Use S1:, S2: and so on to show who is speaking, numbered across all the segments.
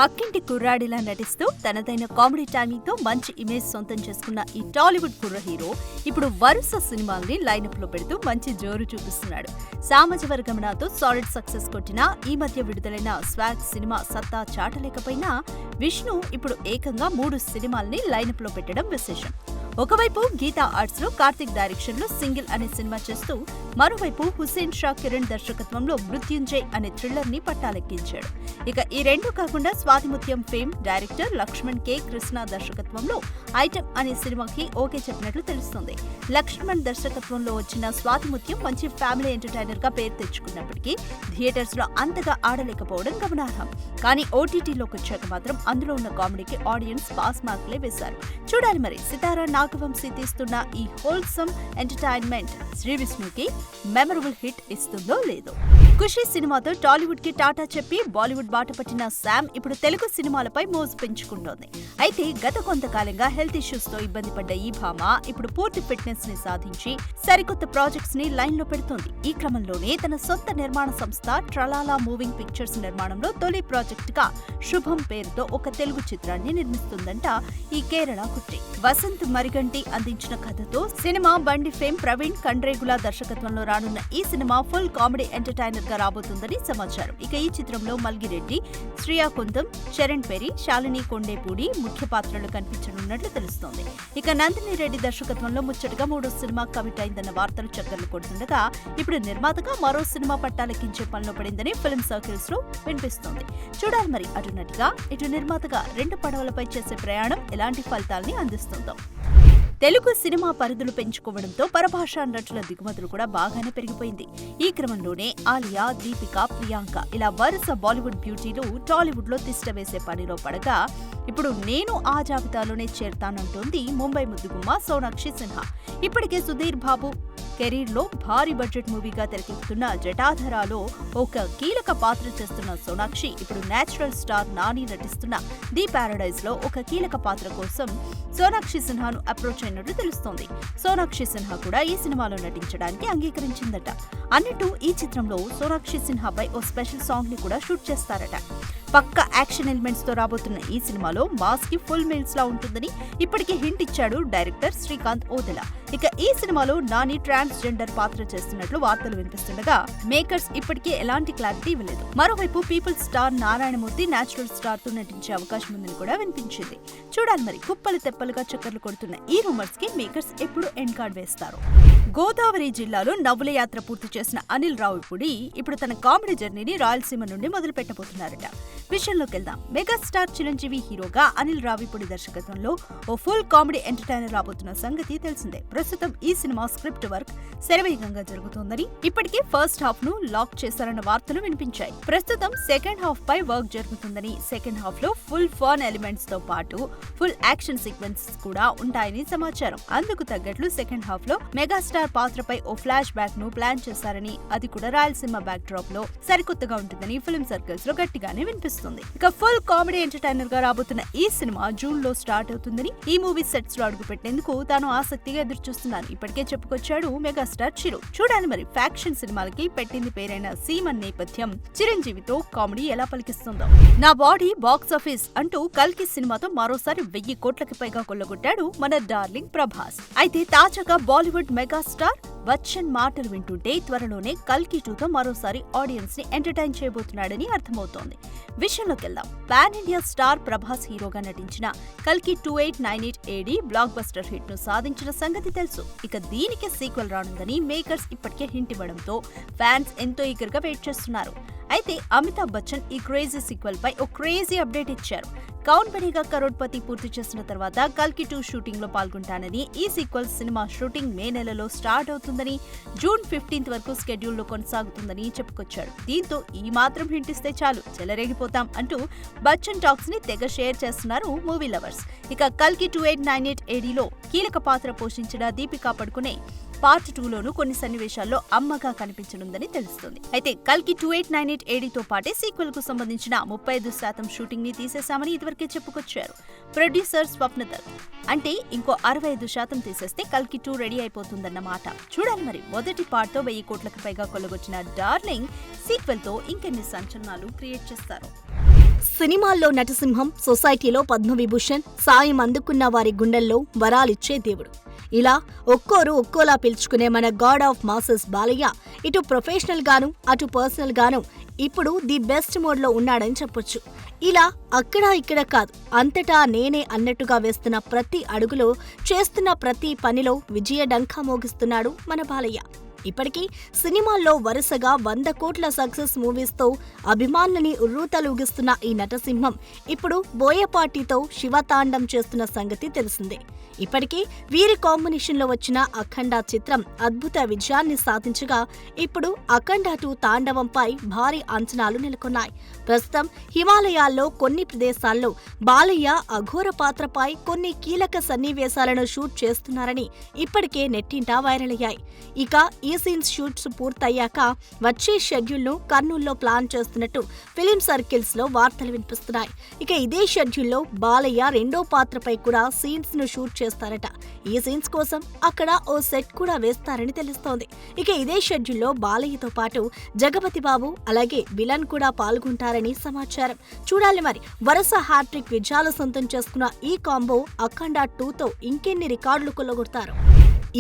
S1: పక్కింటి కుర్రాడిలా నటిస్తూ తనదైన కామెడీ టైమింగ్ తో మంచి ఇమేజ్ సొంతం చేసుకున్న ఈ టాలీవుడ్ కుర్ర హీరో ఇప్పుడు వరుస సినిమాల్ని లైనప్ లో పెడుతూ మంచి జోరు చూపిస్తున్నాడు. సామాజిక వర్గంతో సాలిడ్ సక్సెస్ కొట్టిన ఈ మధ్య విడుదలైన స్వాగ్ సినిమా సత్తా చాటలేకపోయినా విష్ణు ఇప్పుడు ఏకంగా 3 సినిమాల్ని లైనప్ లో పెట్టడం విశేషం. ఒకవైపు గీతా ఆర్ట్స్ లో కార్తిక్ డైరెక్షన్ లో సింగిల్ అనే సినిమా చేస్తూ, మరోవైపు హుస్సేన్ షా కిరణ్ దర్శకత్వంలో మృత్యుంజయ్ అనే థ్రిల్లర్ ని పట్టాలెక్కించాడు. ఇక ఈ రెండు కాకుండా స్వాతిముత్యం ఫేమ్ డైరెక్టర్ లక్ష్మణ్ కే కృష్ణ దర్శకత్వంలో ఐటమ్ అనే సినిమాకి ఓకే చెప్పినట్లు తెలుస్తోంది. లక్ష్మణ్ దర్శకత్వంలో వచ్చిన స్వాతిముత్యం మంచి ఫ్యామిలీ ఎంటర్టైనర్ గా పేరు తెచ్చుకున్నప్పటికీ థియేటర్స్ లో అంతగా ఆడలేకపోవడం గమనార్హం. కానీ ఓటీటీలోకి వచ్చాక మాత్రం అందులో ఉన్న కామెడీకి ఆడియన్స్ పాస్ మార్కులే వేశారు. చూడాలి మరి సితారా నాగవంశీ తీస్తున్న ఈ హోల్సమ్ ఎంటర్టైన్మెంట్ శ్రీ విష్ణుకి మెమరబుల్ హిట్ ఇస్తుందో లేదో. ఖుషీ సినిమాతో టాలీవుడ్ కి టాటా చెప్పి బాలీవుడ్ బాట పట్టిన శామ్ ఇప్పుడు తెలుగు సినిమాలపై మోజు పెంచుకుంటోంది. అయితే గత కొంతకాలంగా హెల్త్ ఇష్యూస్ తో ఇబ్బంది పడ్డ ఈ భామ ఇప్పుడు పూర్తి ఫిట్నెస్ ని సాధించి సరికొత్త ప్రాజెక్ట్స్ ని లైన్ లో పెడుతోంది. ఈ క్రమంలోనే తన సొంత నిర్మాణ సంస్థ ట్రలాలా మూవింగ్ పిక్చర్స్ నిర్మాణంలో తొలి ప్రాజెక్ట్ గా శుభం పేరుతో ఒక తెలుగు చిత్రాన్ని నిర్మిస్తుందంట ఈ కేరళ కుట్టి. వసంత్ మరిగంటి అందించిన కథతో సినిమా బండి ఫేమ్ ప్రవీణ్ కండ్రేగుల దర్శకత్వంలో రానున్న ఈ సినిమా ఫుల్ కామెడీ ఎంటర్టైనర్ గా రాబోతుందని సమాచారం. ఇక ఈ చిత్రంలో మల్గిరెడ్డి, శ్రియా కుందం, చరణ్ పెరి, శాలిని కొండేపూడి ముఖ్య పాత్రలు కనిపించనున్నట్లు తెలుస్తోంది. ఇక నందిని రెడ్డి దర్శకత్వంలో ముచ్చటగా 3వ సినిమా కమిట్ అయిందన్న వార్తలు చక్కర్లు కొడుతుండగా ఇప్పుడు నిర్మాతగా మరో సినిమా పట్టాలెక్కించే పనిలో పడిందని ఫిల్మ్ సర్కిల్స్ లో వినిపిస్తోంది. చూడాలి మరి అటు నటిగా ఇటు నిర్మాతగా 2 పడవలపై చేసే ప్రయాణం ఎలాంటి ఫలితాల్ని అందిస్తుందో. తెలుగు సినిమా పరిధులు పెంచుకోవడంతో పరభాషా నటుల దిగుమతులు కూడా బాగానే పెరిగిపోయింది. ఈ క్రమంలోనే ఆలియా, దీపిక, ప్రియాంక ఇలా వరుస బాలీవుడ్ బ్యూటీలు టాలీవుడ్ లో తిష్ట వేసే పనిలో పడగా ఇప్పుడు నేను ఆ జాబితాలోనే చేరతానంటోంది ముంబై ముద్దుగుమ్మ సోనాక్షి సిన్హా. ఇప్పటికే సుధీర్ బాబు కెరీర్ లో భారీ బడ్జెట్ మూవీగా తెరకెక్కుతున్న జటాధరాలో ఒక కీలక పాత్ర చేస్తున్న సోనాక్షి ఇప్పుడు నేచురల్ స్టార్ నాని నటిస్తున్న ది పారడైజ్ లో ఒక కీలక పాత్ర కోసం సోనాక్షి సిన్హాను అప్రోచ్ అయినట్టు తెలుస్తోంది. సోనాక్షి సిన్హా కూడా ఈ సినిమాలో నటించడానికి అంగీకరించిందట. అన్నట్టు ఈ చిత్రంలో సోనాక్షి సిన్హాపై ఓ స్పెషల్ సాంగ్ ని కూడా షూట్ చేస్తారట. పక్క యాక్షన్ ఎలిమెంట్స్ తో రాబోతున్న ఈ సినిమాలో మాస్ కి ఫుల్ మీల్స్ లా ఉంటుందని ఇప్పటికే హింట్ ఇచ్చాడు డైరెక్టర్ శ్రీకాంత్ ఓదెలా. ఇక ఈ సినిమాలో నాని ట్రాన్స్జెండర్ పాత్ర చేస్తున్నట్లు వార్తలు వినిపిస్తుండగా మేకర్స్ ఇప్పటికే ఎలాంటి క్లారిటీ ఇవ్వలేదు. మరోవైపు people star Narayanamurthy natural star తో నటించే అవకాశం ఉందని కూడా వినిపించింది. చూడాలి మరి కుప్పలు తెప్పలుగా చక్కర్లు కొడుతున్న ఈ రూమర్స్ కి మేకర్స్ ఎప్పుడు ఎండ్ కార్డ్ వేస్తారు. గోదావరి జిల్లాలో నవ్వుల యాత్ర పూర్తి చేసిన అనిల్ రావిపూడి ఇప్పుడు తన కామెడీ జర్నీని రాయలసీమ నుండి మొదలు పెట్టబోతున్నారట. విషయంలోకి వెళ్దాం. మెగాస్టార్ చిరంజీవి హీరోగా అనిల్ రావిపూడి దర్శకత్వంలో ఓ ఫుల్ కామెడీ ఎంటర్టైనర్ రాబోతున్న సంగతి తెలిసిందే. ప్రస్తుతం ఈ సినిమా స్క్రిప్ట్ వర్క్ శరవేగంగా జరుగుతోందని, ఇప్పటికే ఫస్ట్ హాఫ్ ను లాక్ చేశారన్న వార్తలు వినిపించాయి. ప్రస్తుతం సెకండ్ హాఫ్ పై వర్క్ జరుగుతుందని, సెకండ్ హాఫ్ లో ఫుల్ ఫన్ ఎలిమెంట్స్ తో పాటు ఫుల్ యాక్షన్ సీక్వెన్సెస్ కూడా ఉంటాయని సమాచారం. అందుకు తగ్గట్లు సెకండ్ హాఫ్ లో మెగాస్టార్ పాత్రపై ఓ ఫ్లాష్ బ్యాక్ ను ప్లాన్ చేశారని, అది కూడా రాయలసీమ బ్యాక్ డ్రాప్ లో సరికొత్తగా ఉంటుందని ఫిల్మ్ సర్కిల్స్ లో గట్టిగానే వినిపిస్తుంది. ఇక ఫుల్ కామెడీ ఎంటర్టైనర్ గా రాబోతున్న ఈ సినిమా జూన్ లో స్టార్ట్ అవుతుందని, ఈ మూవీ సెట్స్ లో అడుగు పెట్టేందుకు తాను ఆసక్తిగా ఎదురు చూస్తున్నాను ఇప్పటికే చెప్పుకొచ్చాడు మెగాస్టార్ చిరు. చూడాలి మరి ఫ్యాక్షన్ సినిమాలకి పెట్టింది పేరైన సీమన్ నేపథ్యం చిరంజీవితో కామెడీ ఎలా పలికిస్తుందో. నా బాడీ బాక్స్ ఆఫీస్ అంటూ కల్కి సినిమాతో మరోసారి 1000 కోట్లకి పైగా కొల్లగొట్టాడు మన డార్లింగ్ ప్రభాస్. అయితే తాజాగా బాలీవుడ్ మెగాస్టార్ బచ్చన్ మాటలు వింటుంటే త్వరలోనే కల్కి 2తో మరోసారి ఆడియన్స్ ని ఎంటర్టైన్ చేయబోతున్నాడని అర్థమవుతోంది. విషయంలోకి వెళ్దాం. పాన్ ఇండియా స్టార్ ప్రభాస్ హీరోగా నటించిన కల్కి 2898 AD బ్లాక్ బస్టర్ హిట్ ను సాధించిన సంగతి తెలుసు. ఇక దీనికి సీక్వెల్ రానుందని మేకర్స్ ఇప్పటికే హింట్ ఇవ్వడంతో ఫ్యాన్స్ ఎంతో ఈగర్ గా వెయిట్ చేస్తున్నారు. అయితే అమితాబ్ బచ్చన్ ఈ క్రేజీ సీక్వెల్ పై ఓ క్రేజీ అప్డేట్ ఇచ్చారు. కౌన్ బనేగా కరోడ్పతి పూర్తి చేసిన తర్వాత కల్కి 2 షూటింగ్ లో పాల్గొంటానని, ఈ సీక్వెల్ సినిమా షూటింగ్ మే నెలలో స్టార్ట్ అవుతుందని, జూన్ 15th వరకు స్కెడ్యూల్ లో కొనసాగుతుందని చెప్పుకొచ్చాడు. దీంతో ఈ మాత్రం హింట్ ఇస్తే చాలు చెలరేగిపోతాం అంటూ బచ్చన్ టాక్స్ ని తెగ షేర్ చేస్తున్నారు మూవీ లవర్స్. ఇక కల్కి 2898 AD లో కీలక పాత్ర పోషించిన దీపికా పడుకునే పార్ట్ 2లోనూ కొన్ని సన్నివేశాల్లో అమ్మగా కనిపించనుందని తెలుస్తుంది. అయితే కల్కి 2898 AD తో పాటే సీక్వెల్ కు సంబంధించిన 35% షూటింగ్ ని తీసేశామని ఇదివరకే చెప్పుకొచ్చారు ప్రొడ్యూసర్ స్వప్న దత్. అంటే ఇంకో 65% తీసేస్తే కల్కి 2 రెడీ అయిపోతుందన్నమాట. చూడాలి మరి మొదటి పార్ట్ తో 1000 కోట్లకు పైగా కొల్లగొచ్చిన డార్లింగ్ సీక్వెల్ తో ఇంకెన్ని సంచలనాలు క్రియేట్ చేస్తారు.
S2: సినిమాల్లో నటసింహం, సొసైటీలో పద్మవిభూషణ్, సాయం అందుకున్న వారి గుండెల్లో వరాలిచ్చే దేవుడు. ఇలా ఒక్కోరు ఒక్కోలా పిలుచుకునే మన గాడ్ ఆఫ్ మాసెస్ బాలయ్య ఇటు ప్రొఫెషనల్ గాను అటు పర్సనల్ గాను ఇప్పుడు ది బెస్ట్ మోడ్ లో ఉన్నాడని చెప్పొచ్చు. ఇలా అక్కడ ఇక్కడ కాదు, అంతటా నేనే అన్నట్టుగా వేస్తున్న ప్రతి అడుగులో, చేస్తున్న ప్రతి పనిలో విజయ డంకా మోగిస్తున్నాడు మన బాలయ్య. ఇప్పటికీ సినిమాల్లో వరుసగా 100 కోట్ల సక్సెస్ మూవీస్తో అభిమానులని ఉర్రూతలూగిస్తున్న ఈ నటసింహం ఇప్పుడు బోయపాటితో శివతాండం చేస్తున్న సంగతి తెలిసిందే. ఇప్పటికీ వీరి కాంబినేషన్లో వచ్చిన అఖండ చిత్రం అద్భుత విజయాన్ని సాధించగా ఇప్పుడు అఖండ 2 తాండవంపై భారీ అంచనాలు నెలకొన్నాయి. ప్రస్తుతం హిమాలయాల్లో కొన్ని ప్రదేశాల్లో బాలయ్య అఘోర పాత్రపై కొన్ని కీలక సన్నివేశాలను షూట్ చేస్తున్నారని ఇప్పటికే నెట్టింటా వైరల్ అయ్యాయి. ఇక ఈ సీన్స్ షూట్స్ పూర్తయ్యాక వచ్చే షెడ్యూల్ను కర్నూల్లో ప్లాన్ చేస్తున్నట్టు ఫిలిం సర్కిల్స్ లో వార్తలు వినిపిస్తున్నాయి. ఇక ఇదే షెడ్యూల్లో బాలయ్య రెండో పాత్రపై కూడా సీన్స్ ను షూట్ చేస్తారట. ఈ సీన్స్ కోసం అక్కడ ఓ సెట్ కూడా వేస్తారని తెలుస్తోంది. ఇక ఇదే షెడ్యూల్లో బాలయ్యతో పాటు జగపతి బాబు అలాగే విలన్ కూడా పాల్గొంటారని సమాచారం. చూడాలి మరి, వరుస హ్యాట్రిక్ విజయాలు సొంతం చేసుకున్న ఈ కాంబో అఖండ 2తో ఇంకెన్ని రికార్డులు కొల్లగొడతారు.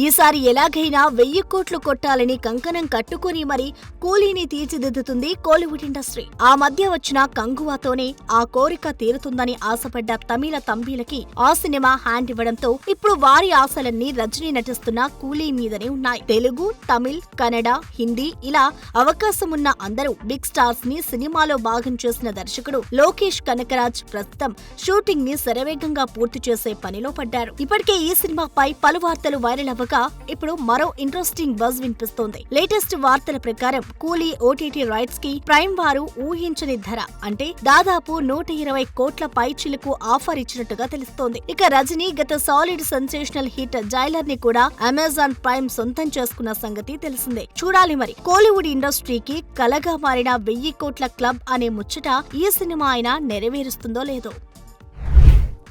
S2: ఈసారి ఎలాగైనా 1000 కోట్లు కొట్టాలని కంకణం కట్టుకుని మరి కూలీని తీర్చిదిద్దుతుంది కోలీవుడ్ ఇండస్ట్రీ. ఆ మధ్య వచ్చిన కంగువాతోనే ఆ కోరిక తీరుతుందని ఆశపడ్డ తమిళ తంబీలకి ఆ సినిమా హ్యాండ్ ఇవ్వడంతో ఇప్పుడు వారి ఆశలన్నీ రజనీ నటిస్తున్న కూలీ మీదనే ఉన్నాయి. తెలుగు, తమిళ్, కన్నడ, హిందీ ఇలా అవకాశమున్న అందరూ బిగ్ స్టార్స్ ని సినిమాలో భాగం చేసిన దర్శకుడు లోకేష్ కనకరాజ్ ప్రస్తుతం షూటింగ్ ని శరవేగంగా పూర్తి చేసే పనిలో పడ్డారు. ఇప్పటికే ఈ సినిమాపై పలు వార్తలు వైరల్ ఇప్పుడు మరో ఇంట్రెస్టింగ్ బజ్ వినిపిస్తోంది. లేటెస్ట్ వార్తల ప్రకారం కూలీ ఓటీటీ రైట్స్ కి ప్రైమ్ వారు ఊహించని ధర అంటే దాదాపు 120 కోట్ల పైచిలకు ఆఫర్ ఇచ్చినట్టుగా తెలుస్తోంది. ఇక రజనీ గత సాలిడ్ సెన్సేషనల్ హిట్ జైలర్ ని కూడా అమెజాన్ ప్రైమ్ సొంతం చేసుకున్న సంగతి తెలిసిందే. చూడాలి మరి, కోలీవుడ్ ఇండస్ట్రీకి కలగా మారిన 1000 కోట్ల క్లబ్ అనే ముచ్చట ఈ సినిమా అయినా నెరవేరుస్తుందో లేదో.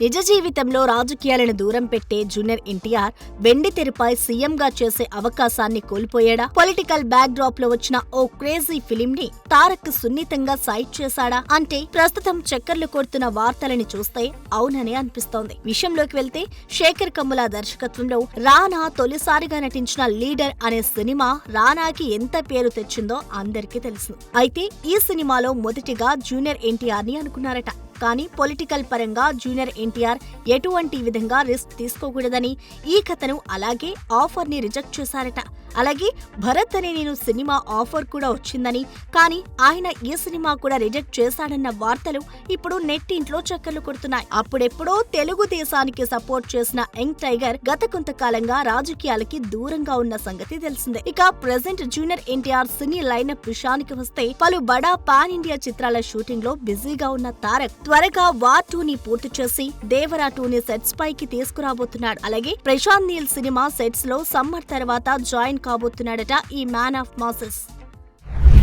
S2: నిజ జీవితంలో రాజకీయాలను దూరం పెట్టే జూనియర్ ఎన్టీఆర్ వెండి తెరపై సీఎంగా చేసే అవకాశాన్ని కోల్పోయాడా? పొలిటికల్ బ్యాక్ డ్రాప్ లో వచ్చిన ఓ క్రేజీ ఫిలిం ని తారక్ సున్నితంగా సైడ్ చేశాడా అంటే ప్రస్తుతం చక్కర్లు కొడుతున్న వార్తలని చూస్తే అవుననే అనిపిస్తోంది. విషయంలోకి వెళ్తే శేఖర్ కమ్ముల దర్శకత్వంలో రానా తొలిసారిగా నటించిన లీడర్ అనే సినిమా రానాకి ఎంత పేరు తెచ్చిందో అందరికీ తెలుసు. అయితే ఈ సినిమాలో మొదటిగా జూనియర్ ఎన్టీఆర్ ని అనుకున్నారట. కానీ పొలిటికల్ పరంగా జూనియర్ ఎన్టీఆర్ ఎటువంటి విధంగా రిస్క్ తీసుకోకూడదని ఈ కథను అలాగే ఆఫర్ ని రిజెక్ట్ చేశారట. అలాగే భరత్ అనే నేను సినిమా ఆఫర్ కూడా వచ్చిందని, కానీ ఆయన ఈ సినిమా కూడా రిజెక్ట్ చేశాడన్న వార్తలు ఇప్పుడు నెట్టింట్లో చక్కర్లు కొడుతున్నాయి. అప్పుడెప్పుడో తెలుగుదేశానికి సపోర్ట్ చేసిన యంగ్ టైగర్ గత కొంతకాలంగా రాజకీయాలకి దూరంగా ఉన్న సంగతి తెలిసిందే. ఇక ప్రెజెంట్ జూనియర్ ఎన్టీఆర్ సినీ లైనప్ విషయానికి వస్తే పలు బడా పాన్ ఇండియా చిత్రాల షూటింగ్ లో బిజీగా ఉన్న తారక్ త్వరగా వార్ 2 ని పూర్తి చేసి దేవరా 2 ని సెట్స్ పైకి తీసుకురాబోతున్నాడు. అలాగే ప్రశాంత్ నీల్ సినిమా సెట్స్ లో సమ్మర్ తర్వాత జాయిన్ కాబోతున్నాడట ఈ మ్యాన్ ఆఫ్ మాసెస్.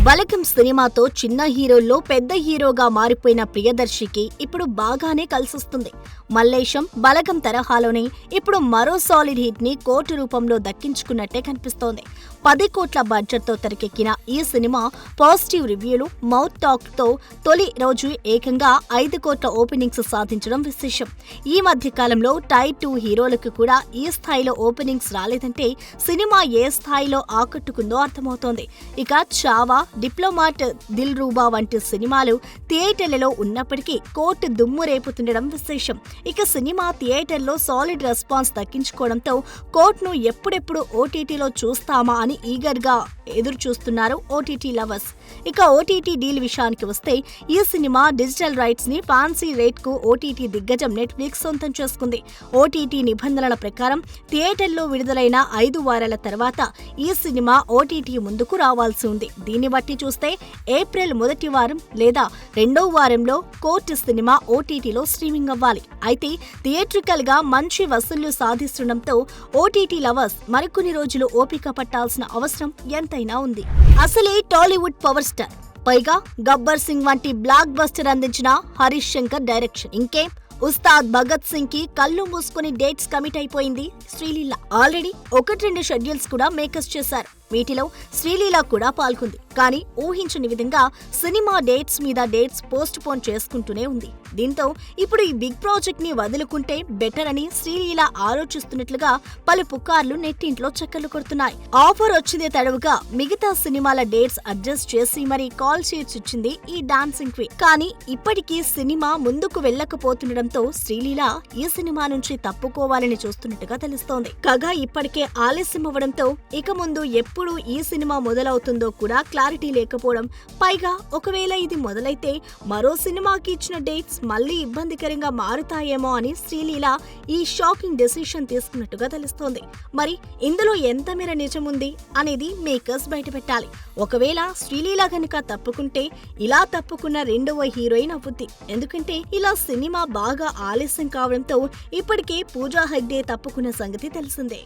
S2: బలగం సినిమాతో చిన్న హీరోల్లో పెద్ద హీరోగా మారిపోయిన ప్రియదర్శికి ఇప్పుడు బాగానే కలిసొస్తుంది. మల్లేశం బలగం తరహాలోనే ఇప్పుడు మరో సాలిడ్ హిట్ ని కోర్టు రూపంలో దక్కించుకున్నట్టే కనిపిస్తోంది. 10 కోట్ల బడ్జెట్ తో తెరకెక్కిన ఈ సినిమా పాజిటివ్ రివ్యూలు, మౌత్ టాక్ తో తొలి రోజు ఏకంగా 5 కోట్ల ఓపెనింగ్స్ సాధించడం విశేషం. ఈ మధ్య కాలంలో టైర్ 2 హీరోలకు కూడా ఈ స్థాయిలో ఓపెనింగ్స్ రాలేదంటే సినిమా ఏ స్థాయిలో ఆకట్టుకుందో అర్థమవుతోంది. ఇక చావా, డిప్లొమాట్, దిల్ రూబా వంటి సినిమాలు థియేటర్లలో ఉన్నప్పటికీ కోర్టు దుమ్ము రేపుతుండడం విశేషం. ఇక సినిమా థియేటర్లో సాలిడ్ రెస్పాన్స్ దక్కించుకోవడంతో కోర్టును ఎప్పుడెప్పుడు ఓటీటీలో చూస్తామా అని ఈగర్ గా ఎదురు చూస్తున్నారు ఓటీటీ లవర్స్. ఇక ఓటీటీ డీల్ విషయానికి వస్తే ఈ సినిమా డిజిటల్ రైట్స్ ని ఫ్యాన్సీ రేట్ కు ఓటీటీ దిగ్గజం నెట్ఫ్లిక్స్ సొంతం చేసుకుంది. ఓటీటీ నిబంధనల ప్రకారం థియేటర్లో విడుదలైన 5 వారాల తర్వాత ఈ సినిమా ఓటీటీ ముందుకు రావాల్సి ఉంది. దీన్ని బట్టి చూస్తే ఏప్రిల్ మొదటి వారం లేదా 2వ వారంలో కోర్టు సినిమా ఓటీటీలో స్ట్రీమింగ్ అవ్వాలి. అయితే థియేట్రికల్ గా మంచి వసూళ్లు సాధిస్తుండటంతో ఓటీటీ లవర్స్ మరికొన్ని రోజులు ఓపిక పట్టాల్సిన అవసరం ఎంతైనా ఉంది. అసలే టాలీవుడ్ పవర్ స్టార్, పైగా గబ్బర్ సింగ్ వంటి బ్లాక్ బస్టర్ అందించిన హరీష్ శంకర్ డైరెక్షన్. ఇంకేం, ఉస్తాద్ భగత్ సింగ్ కి కళ్ళు మూసుకుని డేట్స్ కమిట్ అయిపోయింది శ్రీలీల. ఆల్రెడీ 1-2 షెడ్యూల్స్ కూడా మేకర్స్ చేశారు. వీటిలో శ్రీలీల కూడా పాల్గొంది. కానీ ఊహించని విధంగా సినిమా డేట్స్ మీద డేట్స్ పోస్ట్ పోన్ చేసుకుంటూనే ఉంది. దీంతో ఇప్పుడు ఈ బిగ్ ప్రాజెక్ట్ ని వదులుకుంటే బెటర్ అని శ్రీలీల ఆలోచిస్తున్నట్లుగా పలు పుకార్లు నెట్టింట్లో చక్కర్లు కొడుతున్నాయి. ఆఫర్ వచ్చిందే తడవుగా మిగతా సినిమాల డేట్స్ అడ్జస్ట్ చేసి మరీ కాల్ షీట్స్ ఇచ్చింది ఈ డాన్సింగ్ క్వీన్. కానీ ఇప్పటికీ సినిమా ముందుకు వెళ్లకపోతుండటంతో శ్రీలీల ఈ సినిమా నుంచి తప్పుకోవాలని చూస్తున్నట్టుగా తెలుస్తోంది. కాగా ఇప్పటికే ఆలస్యం అవ్వడంతో ఇక ముందు ఎప్పుడు ఈ సినిమా మొదలవుతుందో కూడా క్లారిటీ లేకపోవడం, పైగా ఒకవేళ ఇది మొదలైతే మరో సినిమాకి ఇచ్చిన డేట్స్ మళ్లీ ఇబ్బందికరంగా మారుతాయేమో అని శ్రీలీల ఈ షాకింగ్ డెసిషన్ తీసుకున్నట్టుగా తెలుస్తోంది. మరి ఇందులో ఎంత మేర నిజముంది అనేది మేకర్స్ బయటపెట్టాలి. ఒకవేళ శ్రీలీల గనుక తప్పుకుంటే ఇలా తప్పుకున్న రెండవ హీరోయిన్ అవుద్ది. ఎందుకంటే ఇలా సినిమా బాగా ఆలస్యం కావడంతో ఇప్పటికే పూజా హెగ్డే తప్పుకున్న సంగతి తెలిసిందే.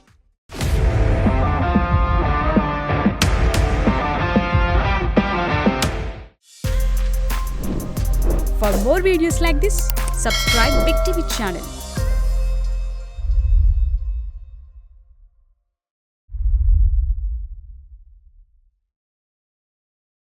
S3: For more videos like this, subscribe Big TV channel.